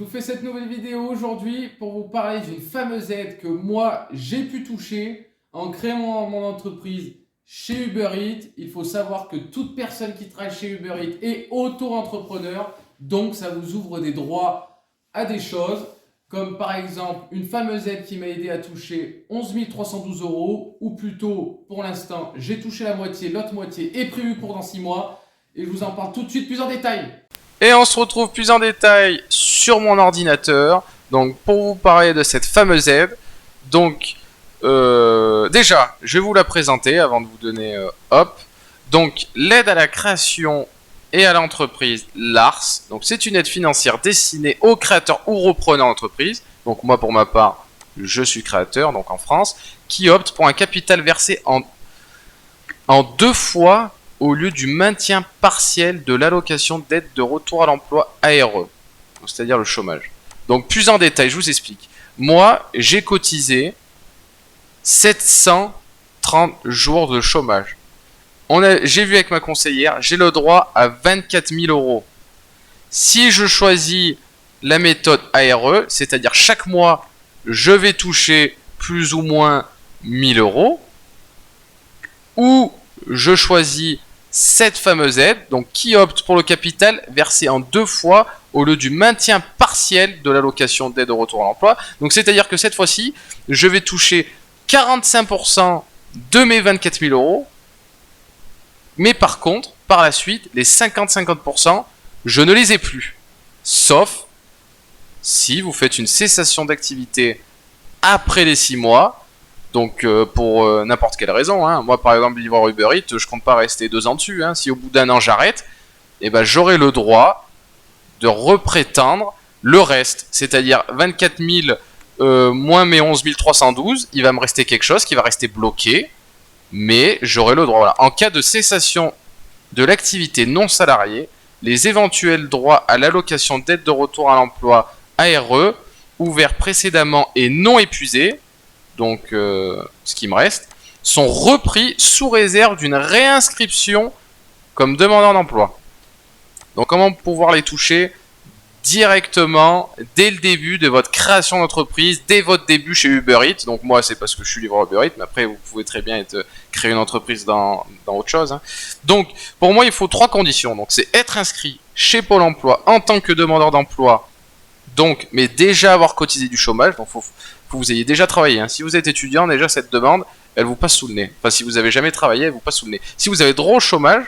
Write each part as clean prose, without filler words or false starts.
vous fais cette nouvelle vidéo aujourd'hui pour vous parler d'une fameuse aide que moi j'ai pu toucher en créant mon entreprise chez Uber Eats. Il faut savoir que toute personne qui travaille chez Uber Eats est auto-entrepreneur, donc ça vous ouvre des droits à des choses, comme par exemple une fameuse aide qui m'a aidé à toucher 11 312 €, ou plutôt pour l'instant j'ai touché la moitié, l'autre moitié est prévue pour dans 6 mois, et je vous en parle tout de suite plus en détail. Et on se retrouve plus en détail sur mon ordinateur, donc pour vous parler de cette fameuse aide. Donc déjà, je vais vous la présenter avant de vous donner hop. Donc l'aide à la création et à l'entreprise Lars. Donc c'est une aide financière destinée aux créateurs ou repreneurs d'entreprise. Donc moi pour ma part, je suis créateur, donc en France, qui opte pour un capital versé en 2 fois au lieu du maintien partiel de l'allocation d'aide de retour à l'emploi ARE, c'est-à-dire le chômage. Donc plus en détail, je vous explique. Moi, j'ai cotisé 730 jours de chômage. J'ai vu avec ma conseillère, j'ai le droit à 24 000 €. Si je choisis la méthode ARE, c'est-à-dire chaque mois, je vais toucher plus ou moins 1 000 €, ou je choisis cette fameuse aide, donc qui opte pour le capital versé en 2 fois au lieu du maintien partiel de l'allocation d'aide au retour à l'emploi. Donc c'est-à-dire que cette fois-ci, je vais toucher 45% de mes 24 000 €, mais par contre, par la suite, les 50-50%, je ne les ai plus. Sauf si vous faites une cessation d'activité après les 6 mois, donc pour n'importe quelle raison, hein. Moi par exemple livreur Uber Eats, je compte pas rester 2 ans dessus, hein. Si au bout d'1 an j'arrête, eh ben, j'aurai le droit de reprétendre le reste, c'est-à-dire 24 000 moins mes 11 312, il va me rester quelque chose qui va rester bloqué, mais j'aurai le droit. Voilà. En cas de cessation de l'activité non salariée, les éventuels droits à l'allocation d'aide de retour à l'emploi ARE, ouverts précédemment et non épuisés, donc ce qui me reste, sont repris sous réserve d'une réinscription comme demandeur d'emploi. Donc comment pouvoir les toucher directement dès le début de votre création d'entreprise, dès votre début chez Uber Eats. Donc moi c'est parce que je suis livreur Uber Eats, mais après vous pouvez très bien créer une entreprise dans autre chose, hein. Donc pour moi il faut 3 conditions. Donc c'est être inscrit chez Pôle emploi en tant que demandeur d'emploi, donc mais déjà avoir cotisé du chômage. Donc faut que vous ayez déjà travaillé, hein. Si vous êtes étudiant, déjà cette demande elle vous passe sous le nez. Enfin si vous avez jamais travaillé, elle vous passe sous le nez. Si vous avez droit au chômage,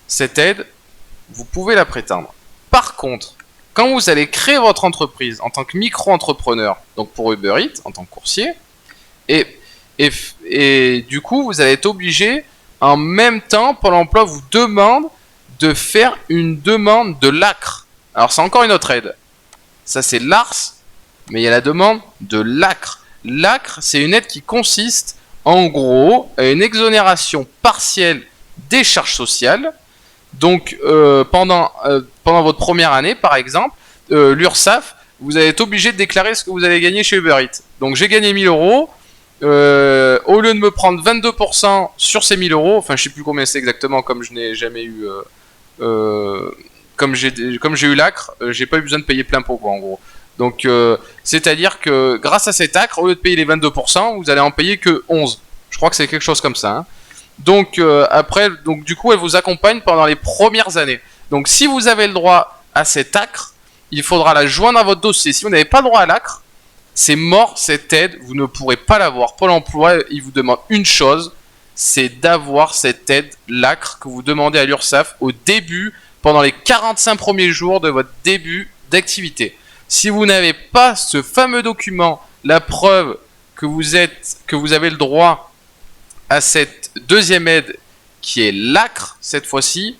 cette aide vous pouvez la prétendre. Par contre, quand vous allez créer votre entreprise en tant que micro-entrepreneur, donc pour Uber Eats, en tant que coursier, et du coup, vous allez être obligé, en même temps, Pôle emploi vous demande de faire une demande de l'ACRE. Alors, c'est encore une autre aide. Ça, c'est Lars, mais il y a la demande de l'ACRE. L'ACRE, c'est une aide qui consiste, en gros, à une exonération partielle des charges sociales. Donc pendant votre première année par exemple, l'URSSAF, vous allez être obligé de déclarer ce que vous avez gagné chez Uber Eats. Donc j'ai gagné 1 000 €, au lieu de me prendre 22% sur ces 1 000 €, enfin je sais plus combien c'est exactement, comme je n'ai jamais eu comme j'ai eu l'ACRE, j'ai pas eu besoin de payer plein pot quoi en gros. Donc c'est à dire que grâce à cet ACRE, au lieu de payer les 22%, vous allez en payer que 11. Je crois que c'est quelque chose comme ça, hein. Donc après, donc du coup, elle vous accompagne pendant les premières années. Donc si vous avez le droit à cette ACRE, il faudra la joindre à votre dossier. Si vous n'avez pas le droit à l'ACRE, c'est mort cette aide, vous ne pourrez pas l'avoir. Pôle emploi, il vous demande une chose, c'est d'avoir cette aide, l'ACRE, que vous demandez à l'URSSAF au début, pendant les 45 premiers jours de votre début d'activité. Si vous n'avez pas ce fameux document, la preuve que vous avez le droit à cette deuxième aide qui est l'ACRE cette fois-ci,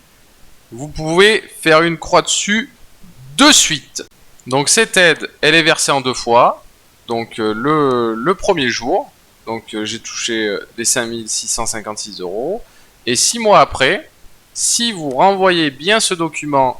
vous pouvez faire une croix dessus de suite. Donc cette aide, elle est versée en 2 fois. Donc le premier jour, donc j'ai touché les 5 656 €. Et 6 mois après, si vous renvoyez bien ce document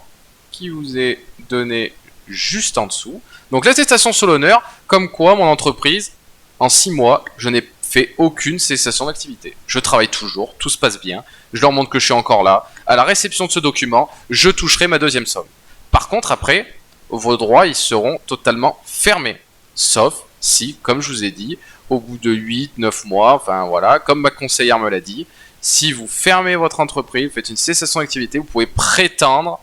qui vous est donné juste en dessous, donc l'attestation sur l'honneur, comme quoi mon entreprise, en 6 mois, je n'ai fait aucune cessation d'activité. Je travaille toujours, tout se passe bien, je leur montre que je suis encore là. À la réception de ce document, je toucherai ma deuxième somme. Par contre, après, vos droits ils seront totalement fermés. Sauf si, comme je vous ai dit, au bout de 8, 9 mois, enfin voilà, comme ma conseillère me l'a dit, si vous fermez votre entreprise, vous faites une cessation d'activité, vous pouvez prétendre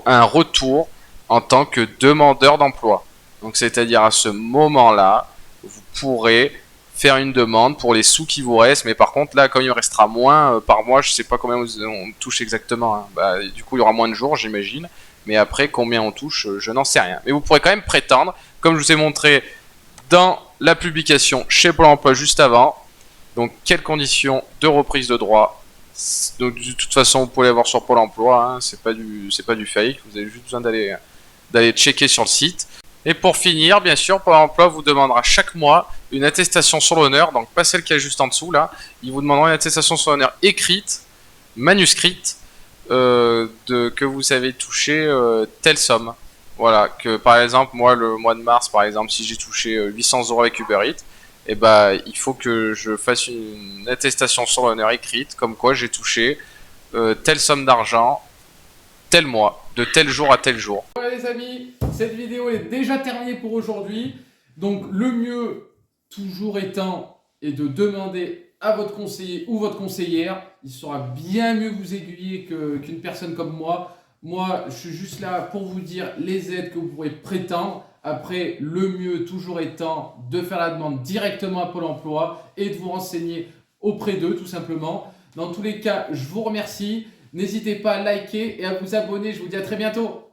un retour en tant que demandeur d'emploi. Donc c'est-à-dire à ce moment-là, vous pourrez faire une demande pour les sous qui vous restent, mais par contre là, comme il me restera moins par mois, je sais pas combien on touche exactement, hein. Bah, du coup il y aura moins de jours j'imagine, mais après combien on touche, je n'en sais rien. Mais vous pourrez quand même prétendre, comme je vous ai montré dans la publication chez Pôle emploi juste avant, donc quelles conditions de reprise de droit. Donc de toute façon vous pouvez l'avoir sur Pôle emploi, hein, c'est pas du fake, vous avez juste besoin d'aller checker sur le site. Et pour finir, bien sûr, Pôle emploi vous demandera chaque mois une attestation sur l'honneur, donc pas celle qui est juste en dessous là, il vous demandera une attestation sur l'honneur écrite, manuscrite, que vous avez touché telle somme. Voilà, que par exemple, moi le mois de mars, par exemple, si j'ai touché 800 € avec Uber Eats, et bah il faut que je fasse une attestation sur l'honneur écrite, comme quoi j'ai touché telle somme d'argent, tel mois, de tel jour à tel jour. Voilà les amis, cette vidéo est déjà terminée pour aujourd'hui. Donc le mieux, toujours étant, est de demander à votre conseiller ou votre conseillère. Il saura bien mieux vous aiguiller qu'une personne comme moi. Moi, je suis juste là pour vous dire les aides que vous pourrez prétendre. Après, le mieux toujours étant de faire la demande directement à Pôle emploi et de vous renseigner auprès d'eux tout simplement. Dans tous les cas, je vous remercie. N'hésitez pas à liker et à vous abonner. Je vous dis à très bientôt.